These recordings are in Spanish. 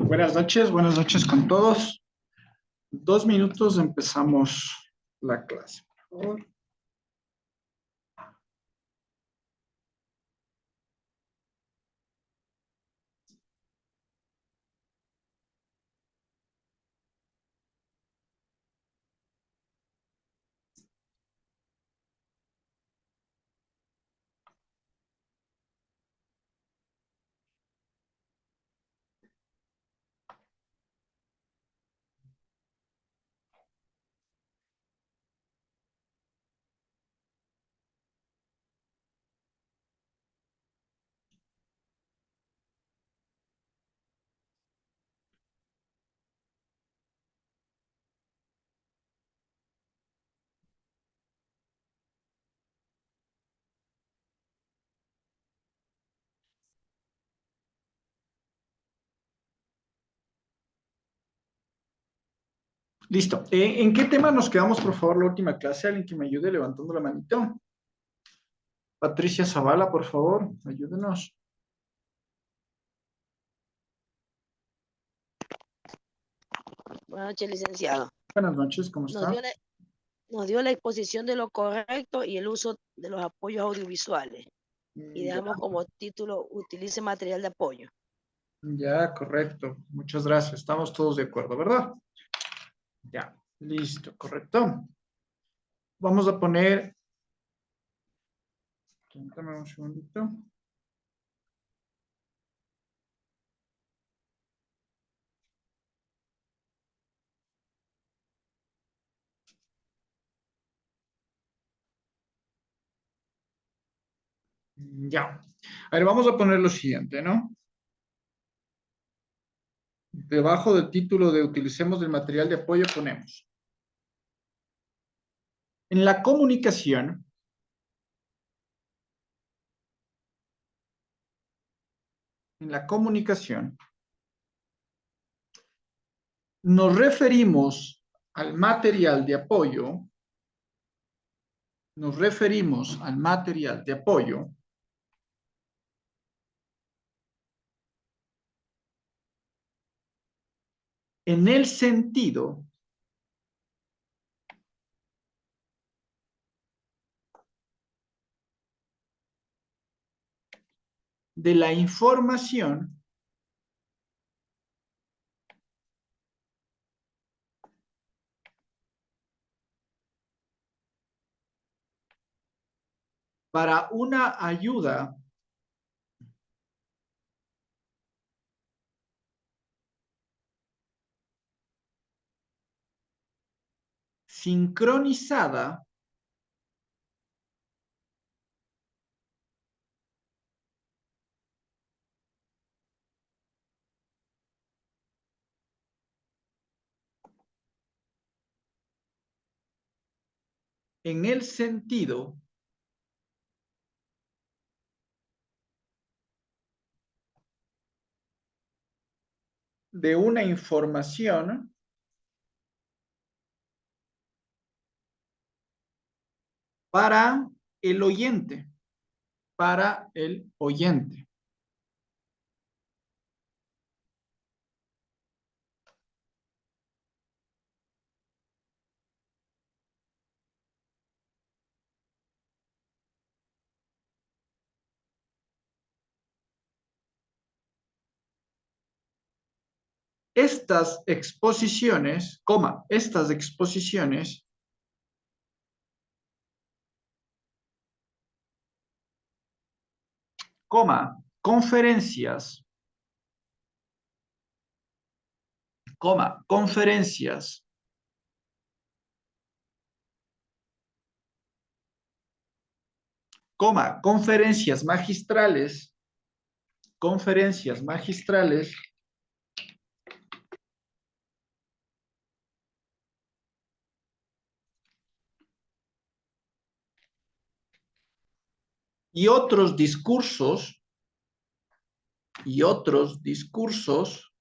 Buenas noches con todos. 2 minutos empezamos la clase, por favor. Listo. ¿En qué tema nos quedamos, por favor, la última clase? Alguien que me ayude levantando la manito. Patricia Zavala, por favor, ayúdenos. Buenas noches, licenciado. Buenas noches, ¿cómo Nos está? dio, la, nos dio la exposición de lo correcto y el uso de los apoyos audiovisuales. Y Ya, dejamos como título, utilice material de apoyo. ya, correcto. Muchas gracias. Estamos todos de acuerdo, ¿verdad? Ya, listo, correcto. Vamos a poner... Dame un segundito. Ya. A ver, vamos a poner lo siguiente, ¿no? Debajo del título de utilicemos el material de apoyo ponemos. En la comunicación, nos referimos al material de apoyo, en el sentido de la información para una ayuda sincronizada en el sentido de una información para el oyente, para el oyente. Estas exposiciones, conferencias, conferencias, conferencias magistrales y otros discursos, y otros discursos,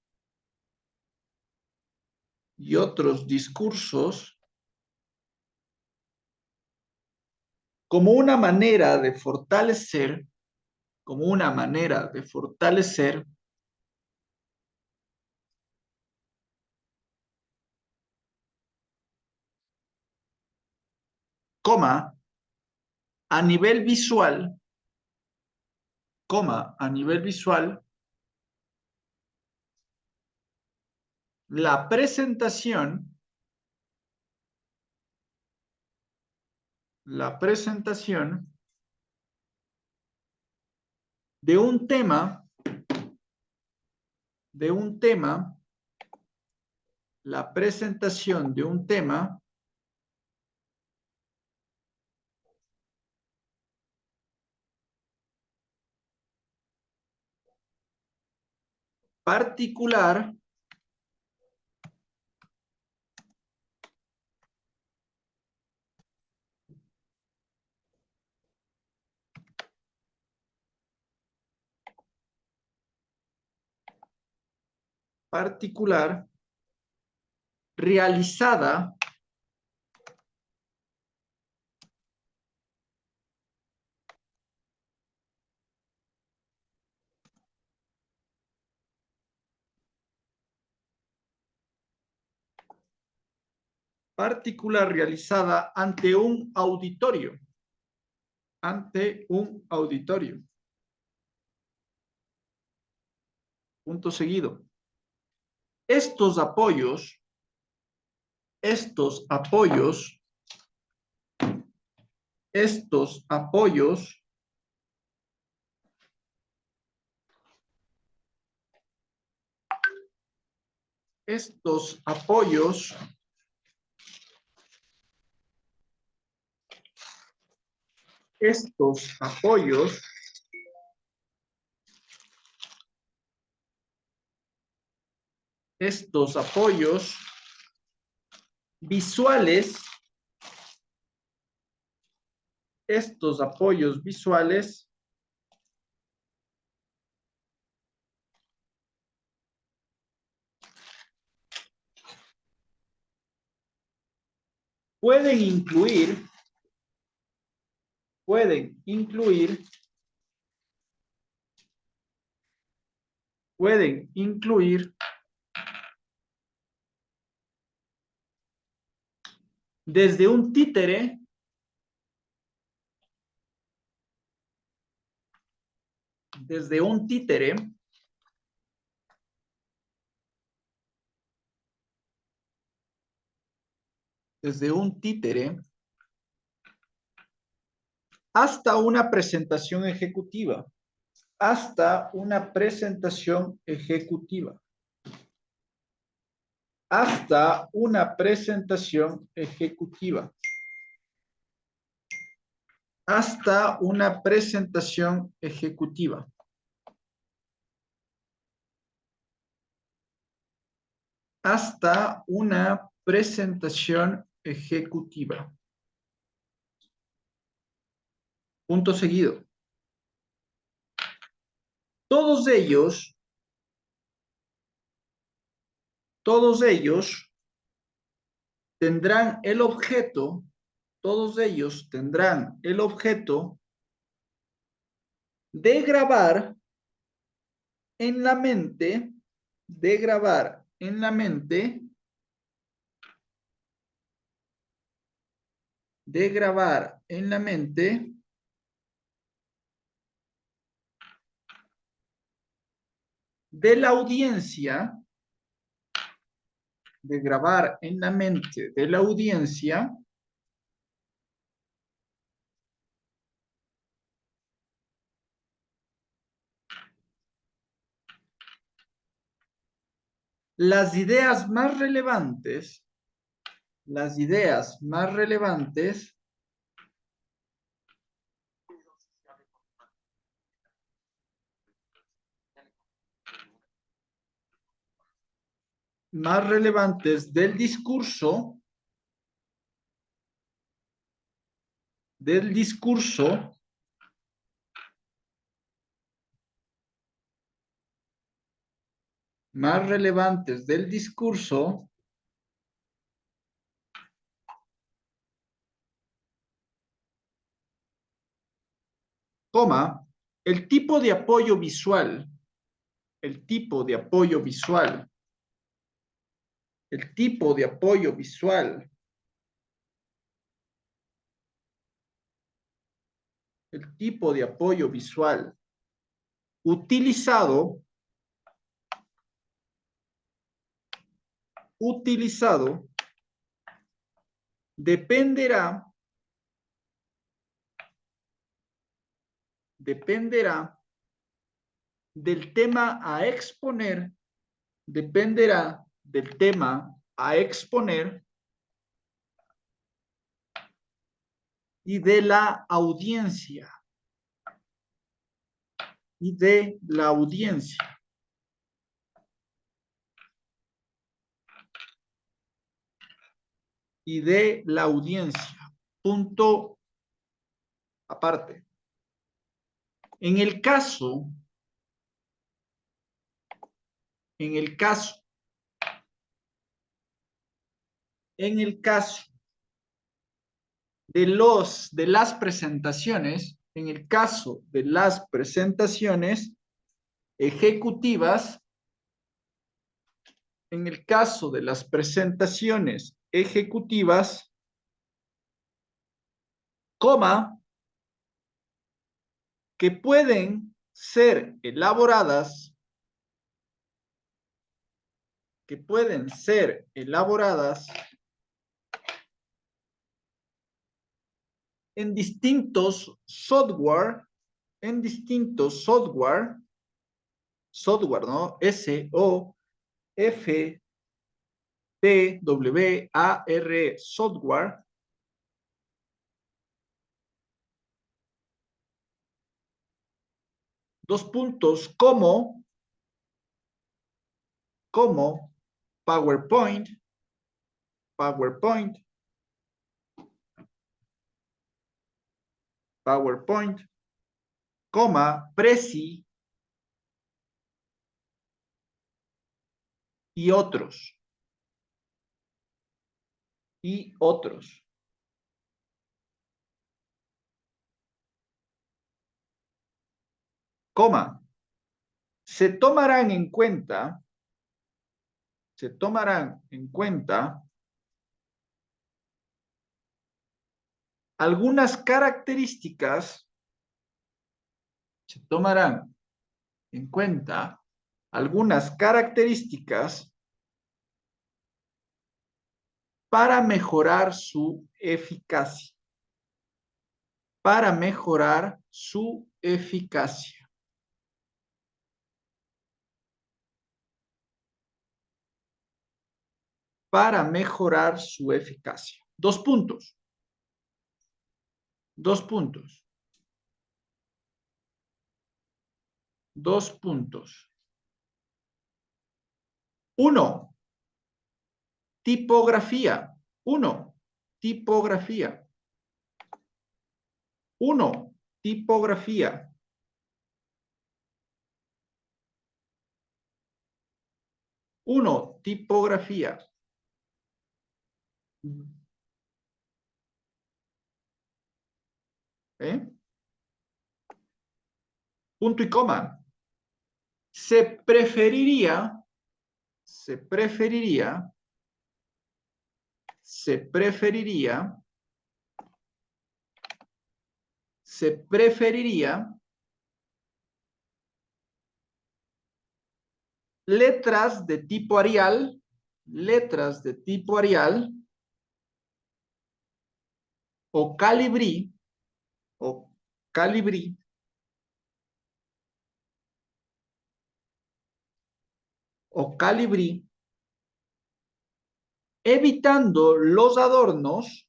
y otros discursos, como una manera de fortalecer, como una manera de fortalecer coma, a nivel visual, coma, a nivel visual, la presentación de un tema, la presentación de un tema particular realizada ante un auditorio. Punto seguido. Estos apoyos visuales, pueden incluir desde un títere hasta una presentación ejecutiva. Hasta una presentación ejecutiva. Punto seguido. Todos ellos tendrán el objeto, de grabar en la mente, de la audiencia, las ideas más relevantes del discurso, coma, el tipo de apoyo visual, el tipo de apoyo visual utilizado dependerá del tema a exponer, dependerá del tema a exponer y de la audiencia. Y de la audiencia. Y de la audiencia. Punto aparte. En el caso de las presentaciones, en el caso de las presentaciones ejecutivas, en el caso de las presentaciones ejecutivas, coma, que pueden ser elaboradas en distintos software, ¿no? S-O-F-T-W-A-R, software, dos puntos, como PowerPoint, coma, Prezi y otros. Coma, se tomarán en cuenta algunas características, para mejorar su eficacia. Para mejorar su eficacia. Para mejorar su eficacia. Dos puntos. Dos puntos. Dos puntos. Uno. Tipografía. Uno. Tipografía. Uno. Tipografía. Uno. Tipografía. ¿Eh? Punto y coma. Se preferiría letras de tipo Arial, o Calibri, evitando los adornos,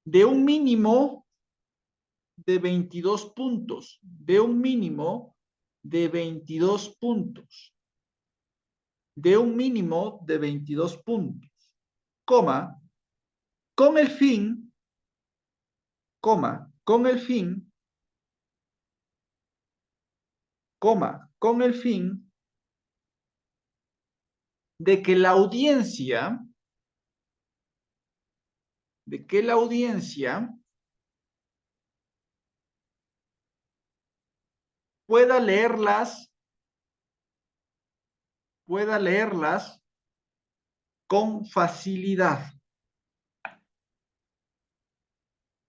de un mínimo de 22 puntos, de un mínimo de 22 puntos, coma, con el fin, de que la audiencia pueda leerlas pueda leerlas con facilidad.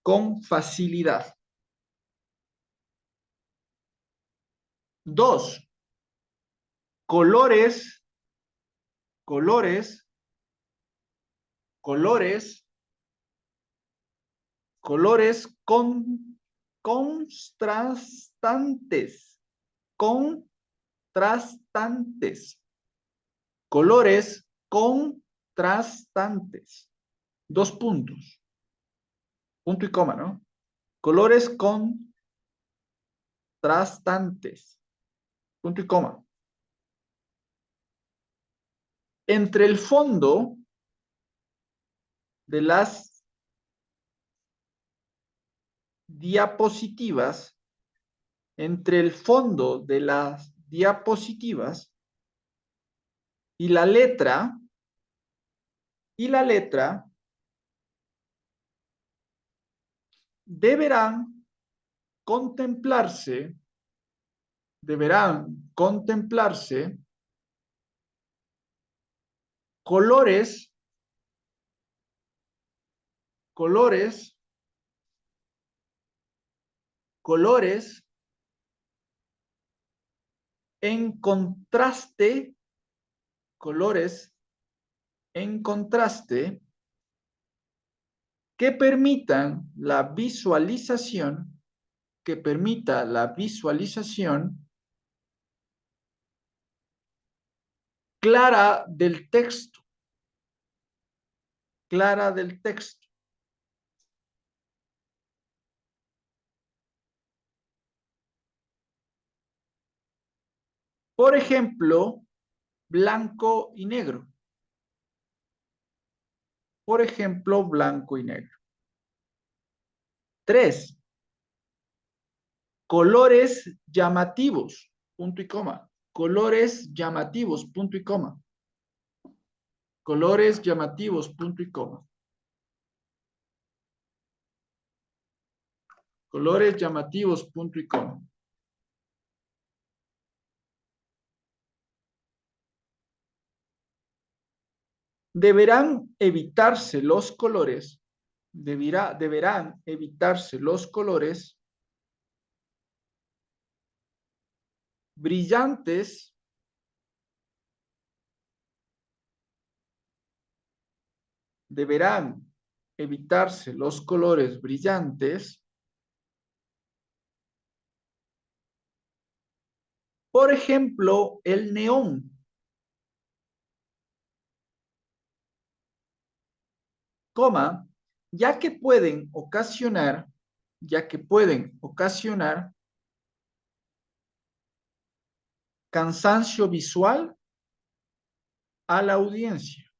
Con facilidad. 2. Colores, colores, colores, colores contrastantes, contrastantes, colores contrastantes. 2 puntos. Punto y coma, ¿no? Colores contrastantes. Punto y coma. Entre el fondo de las diapositivas, entre el fondo de las diapositivas y la letra, deberán contemplarse, colores, colores, colores en contraste, colores en contraste que permitan la visualización, que permita la visualización clara del texto, clara del texto. Por ejemplo, blanco y negro. Por ejemplo, blanco y negro. 3. Colores llamativos, punto y coma. Colores llamativos, punto y coma. Colores llamativos, punto y coma. Colores llamativos, punto y coma. Deberán evitarse los colores, deberán evitarse los colores brillantes, deberán evitarse los colores brillantes. Por ejemplo, el neón. Coma, ya que pueden ocasionar cansancio visual a la audiencia,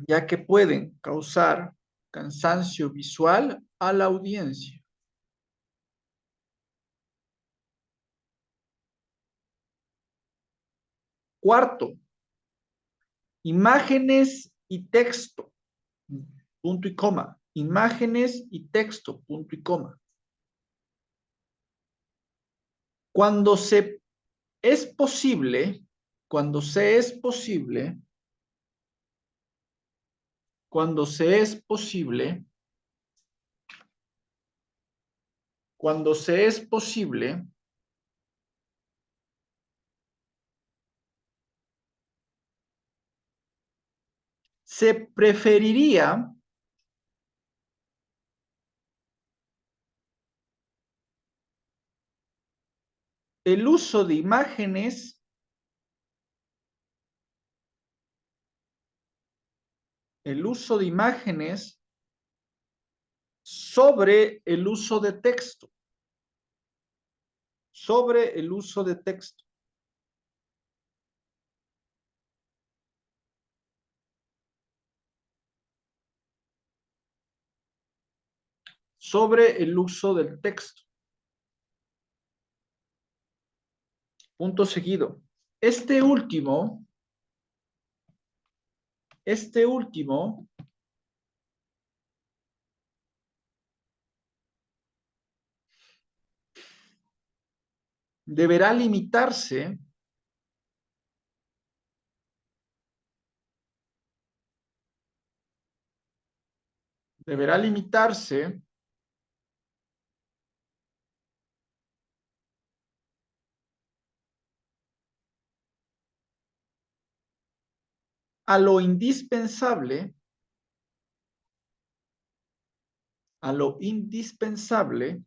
ya que pueden causar cansancio visual a la audiencia. Cuarto, imágenes y texto, punto y coma. Imágenes y texto, punto y coma. Cuando se es posible, cuando se es posible, cuando se es posible, cuando se es posible, se preferiría el uso de imágenes sobre el uso de texto, sobre el uso de texto. Sobre el uso del texto. Punto seguido. Este último deberá limitarse deberá limitarse a lo indispensable, a lo indispensable,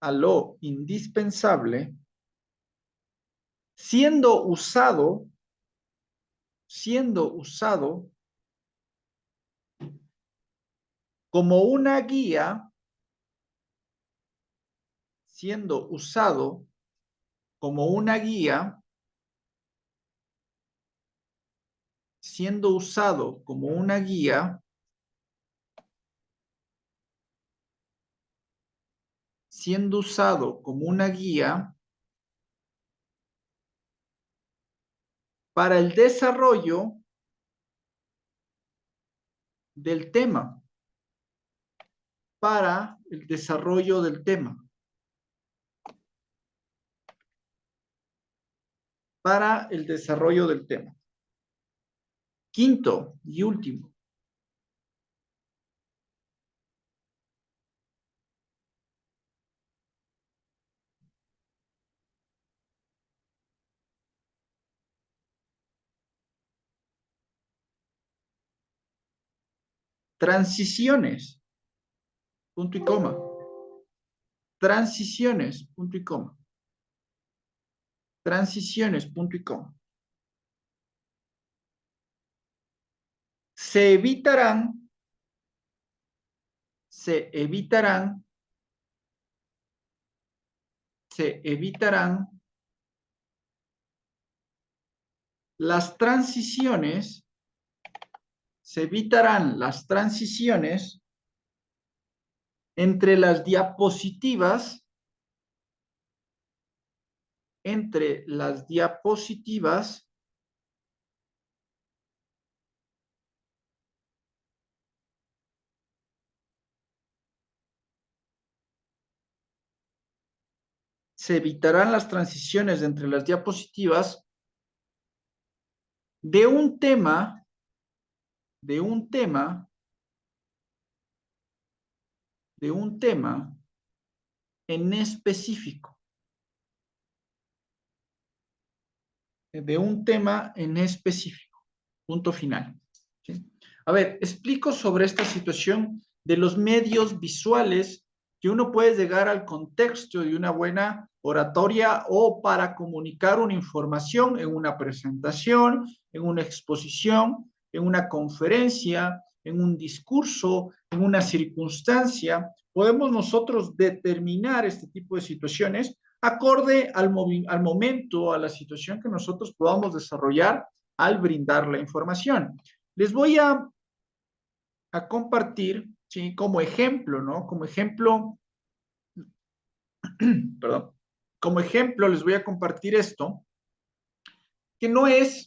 a lo indispensable, siendo usado como una guía, siendo usado como una guía, siendo usado como una guía, siendo usado como una guía para el desarrollo del tema, para el desarrollo del tema, para el desarrollo del tema. Quinto y último. Transiciones, punto y coma. Transiciones, punto y coma. Transiciones, punto y coma. Se evitarán las transiciones, se evitarán las transiciones entre las diapositivas, se evitarán las transiciones entre las diapositivas de un tema, de un tema, de un tema en específico, de un tema en específico. Punto final. ¿Sí? A ver, explico sobre esta situación de los medios visuales que uno puede llegar al contexto de una buena oratoria o para comunicar una información en una presentación, en una exposición, en una conferencia, en un discurso, en una circunstancia. Podemos nosotros determinar este tipo de situaciones acorde al momento, a la situación que nosotros podamos desarrollar al brindar la información. Les voy a compartir, ¿sí? Como ejemplo, ¿no? Como ejemplo, perdón, como ejemplo les voy a compartir esto, que no es,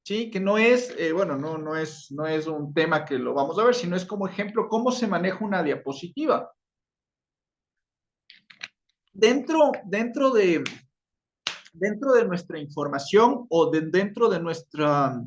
¿sí? Que no es, bueno, no es un tema que lo vamos a ver, sino es como ejemplo cómo se maneja una diapositiva. Dentro de nuestra información o dentro de nuestra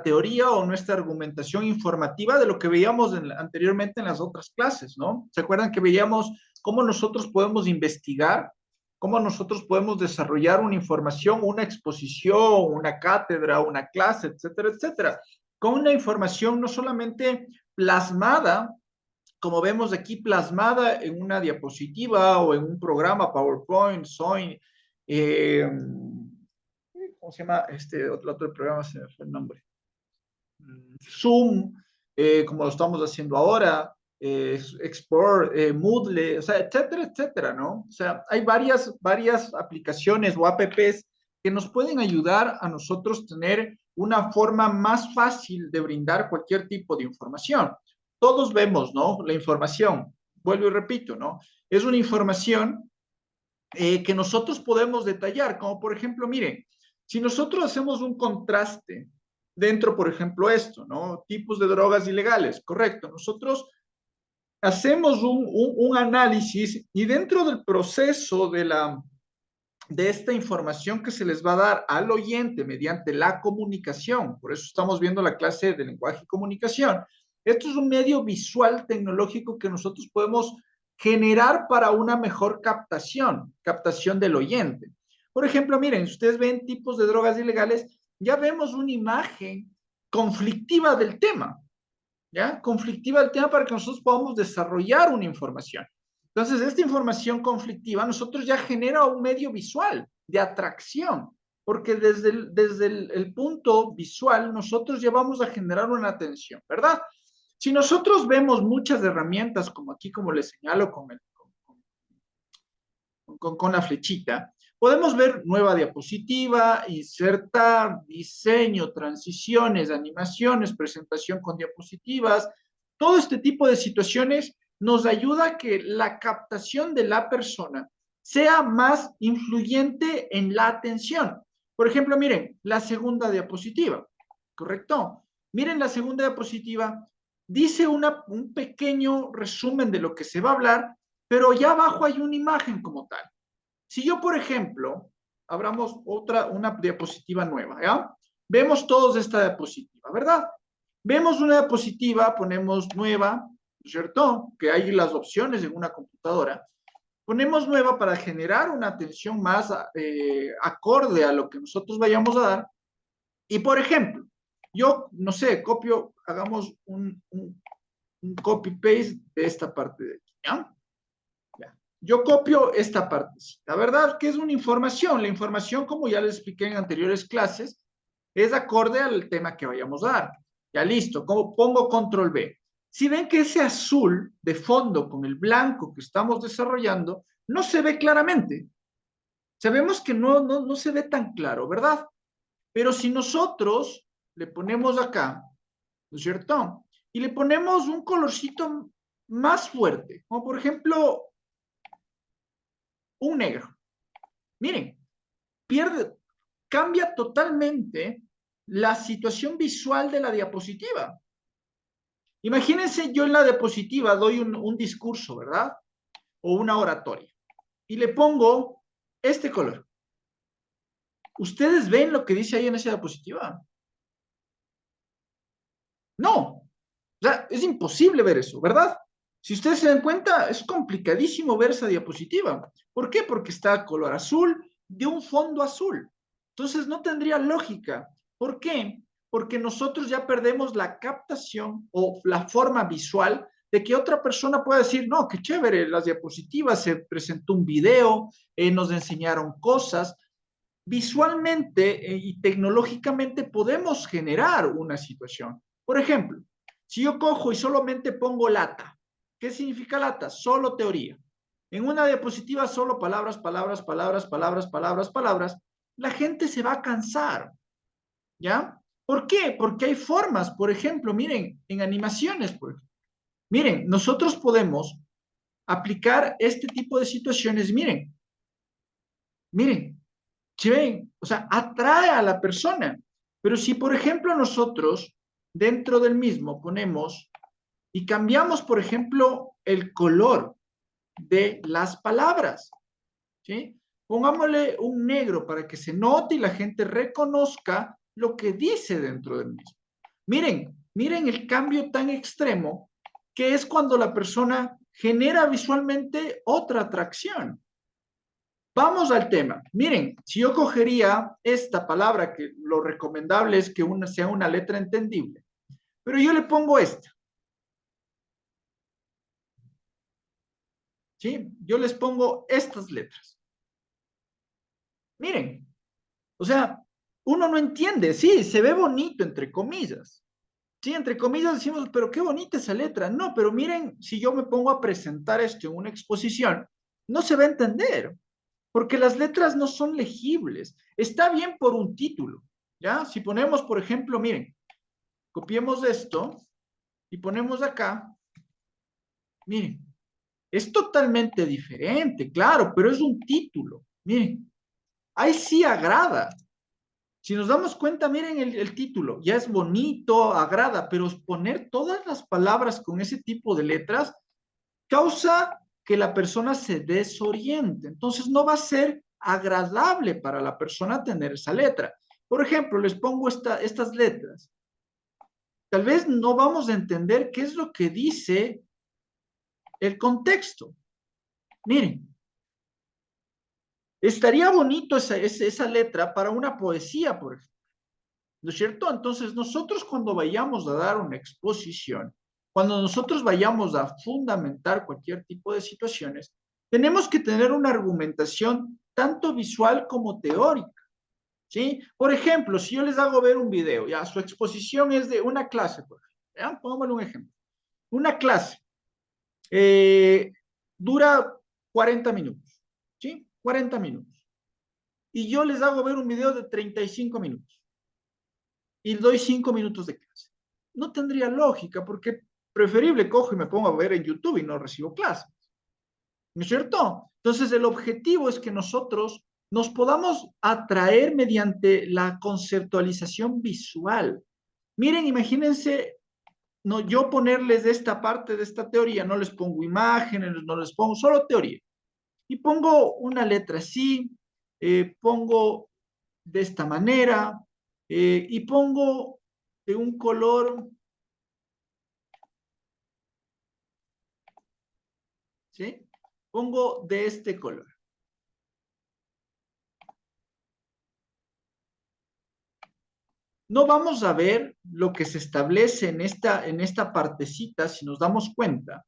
teoría o nuestra argumentación informativa de lo que veíamos anteriormente en las otras clases, ¿no? ¿Se acuerdan que veíamos cómo nosotros podemos investigar, cómo nosotros podemos desarrollar una información, una exposición, una cátedra, una clase, etcétera, etcétera? Con una información no solamente plasmada, como vemos aquí, plasmada en una diapositiva o en un programa PowerPoint, Zoom, ¿cómo se llama? Este otro programa, se me fue el nombre. Zoom, como lo estamos haciendo ahora, Export, Moodle, o sea, etcétera, etcétera, ¿no? O sea, hay varias aplicaciones o apps que nos pueden ayudar a nosotros tener una forma más fácil de brindar cualquier tipo de información. Todos vemos, ¿no? La información, vuelvo y repito, ¿no? Es una información que nosotros podemos detallar, como por ejemplo, miren, si nosotros hacemos un contraste dentro, por ejemplo, esto, ¿no? Tipos de drogas ilegales, correcto. Nosotros hacemos un análisis y dentro del proceso de esta información que se les va a dar al oyente mediante la comunicación. Por eso estamos viendo la clase de lenguaje y comunicación. Esto es un medio visual tecnológico que nosotros podemos generar para una mejor captación del oyente. Por ejemplo, miren, si ustedes ven tipos de drogas ilegales, ya vemos una imagen conflictiva del tema, ¿ya? Conflictiva del tema para que nosotros podamos desarrollar una información. Entonces, esta información conflictiva nosotros ya genera un medio visual de atracción, porque desde el punto visual nosotros ya vamos a generar una atención, ¿verdad? Si nosotros vemos muchas herramientas, como aquí, como les señalo con la flechita, podemos ver nueva diapositiva, insertar, diseño, transiciones, animaciones, presentación con diapositivas. Todo este tipo de situaciones nos ayuda a que la captación de la persona sea más influyente en la atención. Por ejemplo, miren, la segunda diapositiva, ¿correcto? Miren la segunda diapositiva, dice un pequeño resumen de lo que se va a hablar, pero ya abajo hay una imagen como tal. Si yo, por ejemplo, abramos una diapositiva nueva, ¿ya? Vemos todos esta diapositiva, ¿verdad? Vemos una diapositiva, ponemos nueva, ¿cierto? Que hay las opciones en una computadora. Ponemos nueva para generar una atención más acorde a lo que nosotros vayamos a dar. Y, por ejemplo, yo, no sé, hagamos un copy-paste de esta parte de aquí, ¿ya? Yo copio esta parte. La verdad que es una información. La información, como ya les expliqué en anteriores clases, es acorde al tema que vayamos a dar. Ya listo, como pongo control B. Si ven que ese azul de fondo con el blanco que estamos desarrollando no se ve claramente. Sabemos que no se ve tan claro, ¿verdad? Pero si nosotros le ponemos acá, ¿no es cierto? Y le ponemos un colorcito más fuerte, como por ejemplo un negro. Miren, cambia totalmente la situación visual de la diapositiva. Imagínense, yo en la diapositiva doy un discurso, ¿verdad? O una oratoria. Y le pongo este color. ¿Ustedes ven lo que dice ahí en esa diapositiva? No. O sea, es imposible ver eso, ¿verdad? Si ustedes se dan cuenta, es complicadísimo ver esa diapositiva. ¿Por qué? Porque está color azul de un fondo azul. Entonces no tendría lógica. ¿Por qué? Porque nosotros ya perdemos la captación o la forma visual de que otra persona pueda decir, no, qué chévere, las diapositivas, se presentó un video, nos enseñaron cosas. Visualmente y tecnológicamente podemos generar una situación. Por ejemplo, si yo cojo y solamente pongo lata, ¿qué significa lata? Solo teoría. En una diapositiva solo palabras, palabras, palabras, palabras, palabras, palabras, la gente se va a cansar, ¿ya? ¿Por qué? Porque hay formas, por ejemplo, miren, en animaciones, por ejemplo. Miren, nosotros podemos aplicar este tipo de situaciones, miren, ven, o sea, atrae a la persona. Pero si, por ejemplo, nosotros dentro del mismo ponemos y cambiamos, por ejemplo, el color de las palabras, ¿sí? Pongámosle un negro para que se note y la gente reconozca lo que dice dentro del mismo. Miren el cambio tan extremo que es cuando la persona genera visualmente otra atracción. Vamos al tema. Miren, si yo cogería esta palabra, que lo recomendable es que sea una letra entendible, pero yo le pongo esta, ¿sí? Yo les pongo estas letras. Miren, o sea, uno no entiende, sí, se ve bonito, entre comillas. Sí, entre comillas decimos, pero qué bonita esa letra. No, pero miren, si yo me pongo a presentar esto en una exposición, no se va a entender, porque las letras no son legibles. Está bien por un título, ¿ya? Si ponemos, por ejemplo, miren, copiemos esto y ponemos acá, miren, es totalmente diferente, claro, pero es un título. Miren, ahí sí agrada. Si nos damos cuenta, miren el título, ya es bonito, agrada, pero poner todas las palabras con ese tipo de letras causa que la persona se desoriente. Entonces no va a ser agradable para la persona tener esa letra. Por ejemplo, les pongo estas letras. Tal vez no vamos a entender qué es lo que dice el contexto. Miren, estaría bonito esa letra para una poesía, por ejemplo. ¿No es cierto? Entonces, nosotros cuando vayamos a dar una exposición, cuando nosotros vayamos a fundamentar cualquier tipo de situaciones, tenemos que tener una argumentación tanto visual como teórica, ¿sí? Por ejemplo, si yo les hago ver un video, ya su exposición es de una clase, por ejemplo, ¿ya? Pongámosle un ejemplo. Una clase dura 40 minutos, ¿sí? 40 minutos. Y yo les hago ver un video de 35 minutos y doy 5 minutos de clase. No tendría lógica porque preferible cojo y me pongo a ver en YouTube y no recibo clases. ¿No es cierto? Entonces el objetivo es que nosotros nos podamos atraer mediante la conceptualización visual. Miren, imagínense, no, yo ponerles de esta parte de esta teoría, no les pongo imágenes, no les pongo solo teoría. Y pongo una letra así, pongo de esta manera, y pongo de un color, ¿sí? Pongo de este color. No vamos a ver lo que se establece en esta partecita, si nos damos cuenta.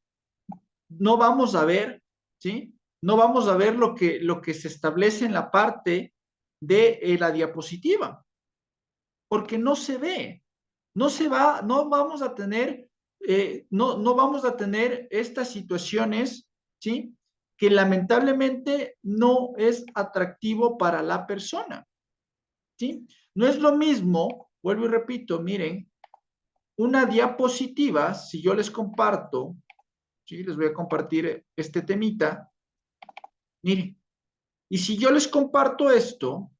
No vamos a ver, ¿sí? No vamos a ver lo que se establece en la parte de la diapositiva, porque no se ve. No se va, no vamos a tener, no vamos a tener estas situaciones, ¿sí? Que lamentablemente no es atractivo para la persona, ¿sí? No es lo mismo, vuelvo y repito, miren, una diapositiva, si yo les comparto, ¿sí? Les voy a compartir este temita, miren, y si yo les comparto esto,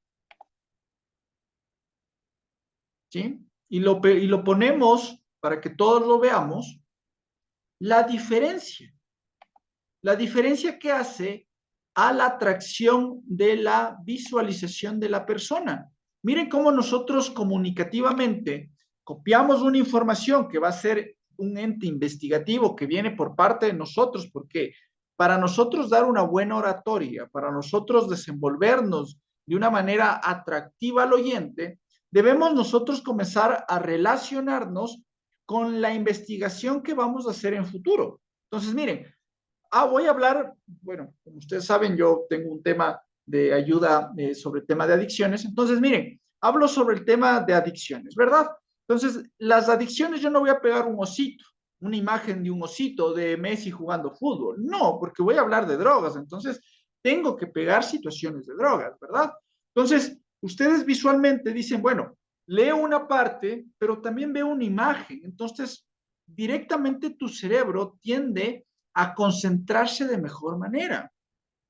¿sí? Y lo ponemos para que todos lo veamos, la diferencia. La diferencia que hace a la atracción de la visualización de la persona. Miren cómo nosotros comunicativamente copiamos una información que va a ser un ente investigativo que viene por parte de nosotros, porque para nosotros dar una buena oratoria, para nosotros desenvolvernos de una manera atractiva al oyente, debemos nosotros comenzar a relacionarnos con la investigación que vamos a hacer en futuro. Entonces, miren, voy a hablar, bueno, como ustedes saben, yo tengo un tema de ayuda sobre el tema de adicciones. Entonces, miren, hablo sobre el tema de adicciones, ¿verdad? Entonces, las adicciones, yo no voy a pegar un osito, una imagen de un osito de Messi jugando fútbol. No, porque voy a hablar de drogas. Entonces, tengo que pegar situaciones de drogas, ¿verdad? Entonces, ustedes visualmente dicen, bueno, leo una parte, pero también veo una imagen. Entonces, directamente tu cerebro tiende a concentrarse de mejor manera,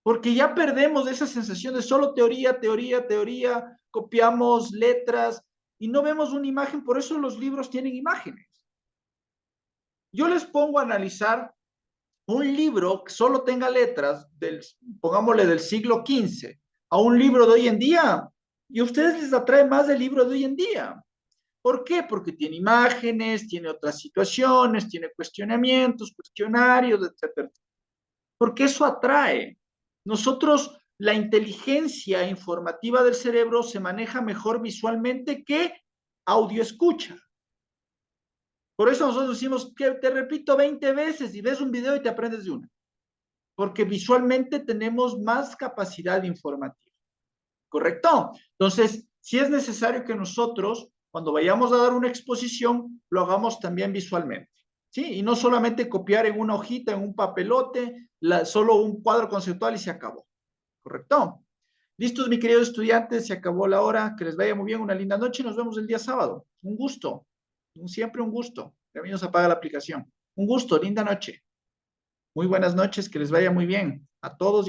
porque ya perdemos esa sensación de solo teoría, teoría, teoría, copiamos letras y no vemos una imagen, por eso los libros tienen imágenes. Yo les pongo a analizar un libro que solo tenga letras, pongámosle del siglo XV, a un libro de hoy en día, y a ustedes les atrae más el libro de hoy en día. ¿Por qué? Porque tiene imágenes, tiene otras situaciones, tiene cuestionamientos, cuestionarios, etcétera. Porque eso atrae. Nosotros, la inteligencia informativa del cerebro se maneja mejor visualmente que audio escucha. Por eso nosotros decimos que te repito 20 veces y ves un video y te aprendes de una. Porque visualmente tenemos más capacidad informativa. ¿Correcto? Entonces, si es necesario que nosotros, cuando vayamos a dar una exposición, lo hagamos también visualmente. ¿Sí? Y no solamente copiar en una hojita, en un papelote, solo un cuadro conceptual y se acabó. ¿Correcto? Listos, mis queridos estudiantes, se acabó la hora. Que les vaya muy bien, una linda noche y nos vemos el día sábado. Un gusto. Siempre un gusto. A mí nos apaga la aplicación. Un gusto, linda noche. Muy buenas noches, que les vaya muy bien. A todos y a